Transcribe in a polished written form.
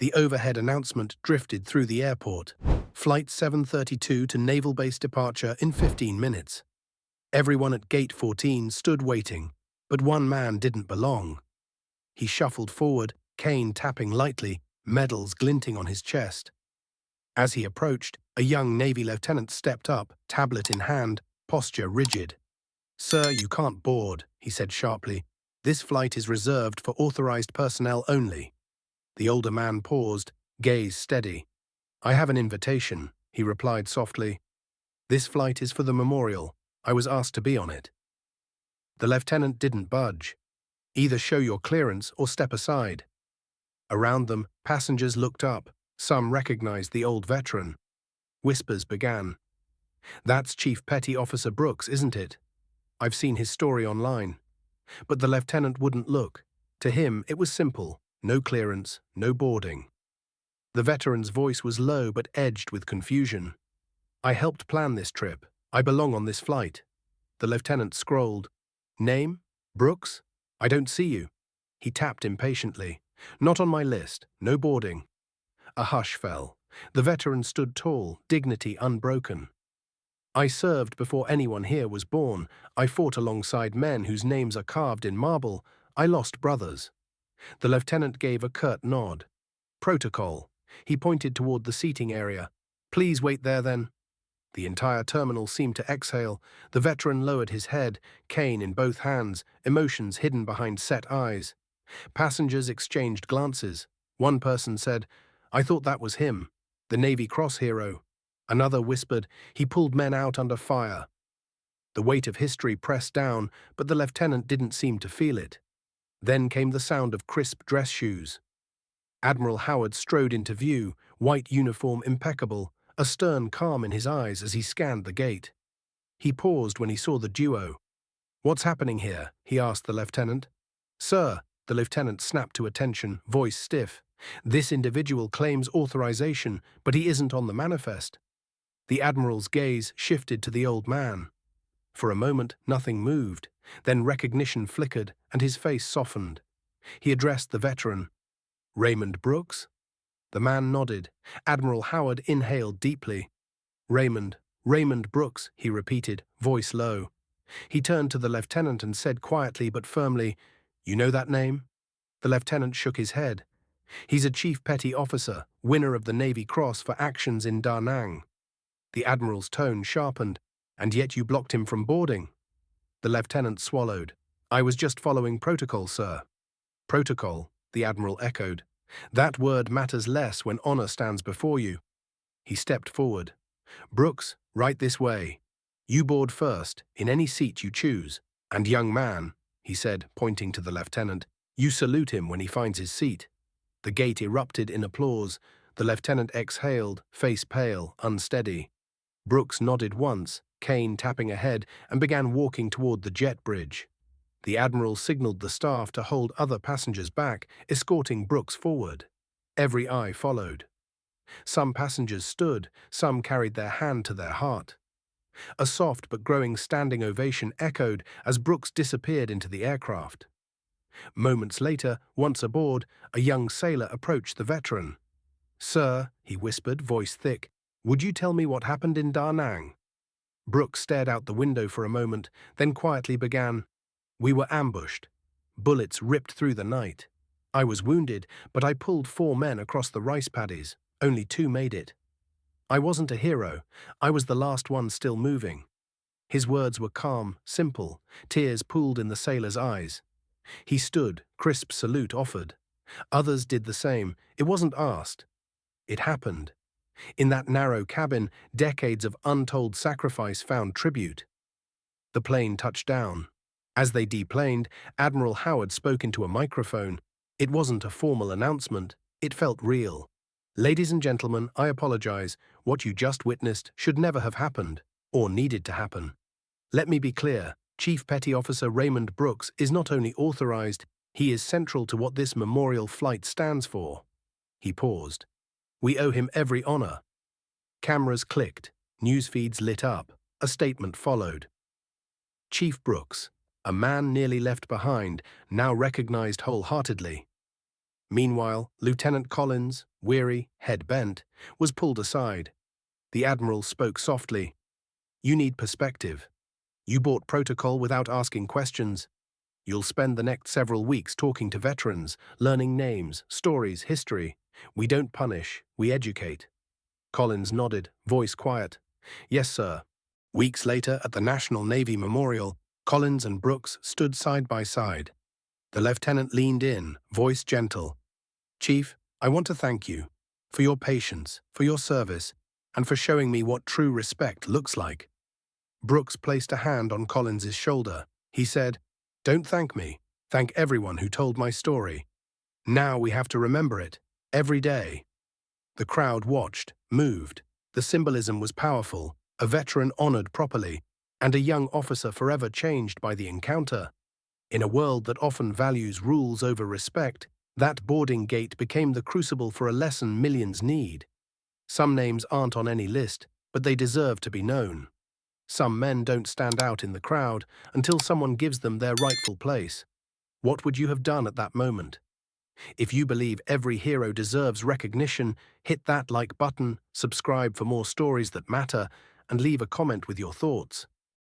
The overhead announcement drifted through the airport. Flight 732 to Naval Base departure in 15 minutes. Everyone at Gate 14 stood waiting, but one man didn't belong. He shuffled forward, cane tapping lightly, medals glinting on his chest. As he approached, a young Navy lieutenant stepped up, tablet in hand, posture rigid. "Sir, you can't board," he said sharply. "This flight is reserved for authorized personnel only." The older man paused, gaze steady. "I have an invitation," he replied softly. "This flight is for the memorial. I was asked to be on it." The lieutenant didn't budge. "Either show your clearance or step aside." Around them, passengers looked up. Some recognized the old veteran. Whispers began. "That's Chief Petty Officer Brooks, isn't it? I've seen his story online." But the lieutenant wouldn't look. To him, it was simple. No clearance, no boarding. The veteran's voice was low but edged with confusion. "I helped plan this trip. I belong on this flight." The lieutenant scrolled. "Name? Brooks? I don't see you." He tapped impatiently. "Not on my list. No boarding." A hush fell. The veteran stood tall, dignity unbroken. "I served before anyone here was born. I fought alongside men whose names are carved in marble. I lost brothers." The lieutenant gave a curt nod. "Protocol." He pointed toward the seating area. "Please wait there then." The entire terminal seemed to exhale. The veteran lowered his head, cane in both hands, emotions hidden behind set eyes. Passengers exchanged glances. One person said, "I thought that was him, the Navy Cross hero." Another whispered, "He pulled men out under fire." The weight of history pressed down, but the lieutenant didn't seem to feel it. Then came the sound of crisp dress shoes. Admiral Howard strode into view, white uniform impeccable, a stern calm in his eyes as he scanned the gate. He paused when he saw the duo. "What's happening here?" he asked the lieutenant. "Sir," the lieutenant snapped to attention, voice stiff. "This individual claims authorization, but he isn't on the manifest." The Admiral's gaze shifted to the old man. For a moment, nothing moved. Then recognition flickered, and his face softened. He addressed the veteran. "Raymond Brooks?" The man nodded. Admiral Howard inhaled deeply. Raymond Brooks," he repeated, voice low. He turned to the lieutenant and said quietly but firmly, "You know that name?" The lieutenant shook his head. "He's a Chief Petty Officer, winner of the Navy Cross for actions in Da Nang." The Admiral's tone sharpened. "And yet you blocked him from boarding." The lieutenant swallowed. "I was just following protocol, sir." "Protocol," the Admiral echoed. "That word matters less when honor stands before you." He stepped forward. "Brooks, right this way. You board first, in any seat you choose. And young man," he said, pointing to the lieutenant, "you salute him when he finds his seat." The gate erupted in applause. The lieutenant exhaled, face pale, unsteady. Brooks nodded once, cane tapping ahead, and began walking toward the jet bridge. The Admiral signaled the staff to hold other passengers back, escorting Brooks forward. Every eye followed. Some passengers stood, some carried their hand to their heart. A soft but growing standing ovation echoed as Brooks disappeared into the aircraft. Moments later, once aboard, a young sailor approached the veteran. "Sir," he whispered, voice thick, "would you tell me what happened in Da Nang?" Brooks stared out the window for a moment, then quietly began, "We were ambushed. Bullets ripped through the night. I was wounded, but I pulled 4 men across the rice paddies. Only 2 made it. I wasn't a hero. I was the last one still moving." His words were calm, simple. Tears pooled in the sailor's eyes. He stood, crisp salute offered. Others did the same. It wasn't asked. It happened. In that narrow cabin, decades of untold sacrifice found tribute. The plane touched down. As they deplaned, Admiral Howard spoke into a microphone. It wasn't a formal announcement. It felt real. "Ladies and gentlemen, I apologize. What you just witnessed should never have happened, or needed to happen. Let me be clear. Chief Petty Officer Raymond Brooks is not only authorized, he is central to what this memorial flight stands for." He paused. "We owe him every honor." Cameras clicked. News feeds lit up. A statement followed. "Chief Brooks, a man nearly left behind, now recognized wholeheartedly." Meanwhile, Lieutenant Collins, weary, head bent, was pulled aside. The Admiral spoke softly. "You need perspective. You bought protocol without asking questions. You'll spend the next several weeks talking to veterans, learning names, stories, history. We don't punish, we educate." Collins nodded, voice quiet. "Yes, sir." Weeks later, at the National Navy Memorial, Collins and Brooks stood side by side. The lieutenant leaned in, voice gentle. "Chief, I want to thank you for your patience, for your service, and for showing me what true respect looks like." Brooks placed a hand on Collins's shoulder. He said, "Don't thank me. Thank everyone who told my story. Now we have to remember it, every day." The crowd watched, moved. The symbolism was powerful, a veteran honored properly, and a young officer forever changed by the encounter. In a world that often values rules over respect, that boarding gate became the crucible for a lesson millions need. Some names aren't on any list, but they deserve to be known. Some men don't stand out in the crowd until someone gives them their rightful place. What would you have done at that moment? If you believe every hero deserves recognition, hit that like button, subscribe for more stories that matter, and leave a comment with your thoughts.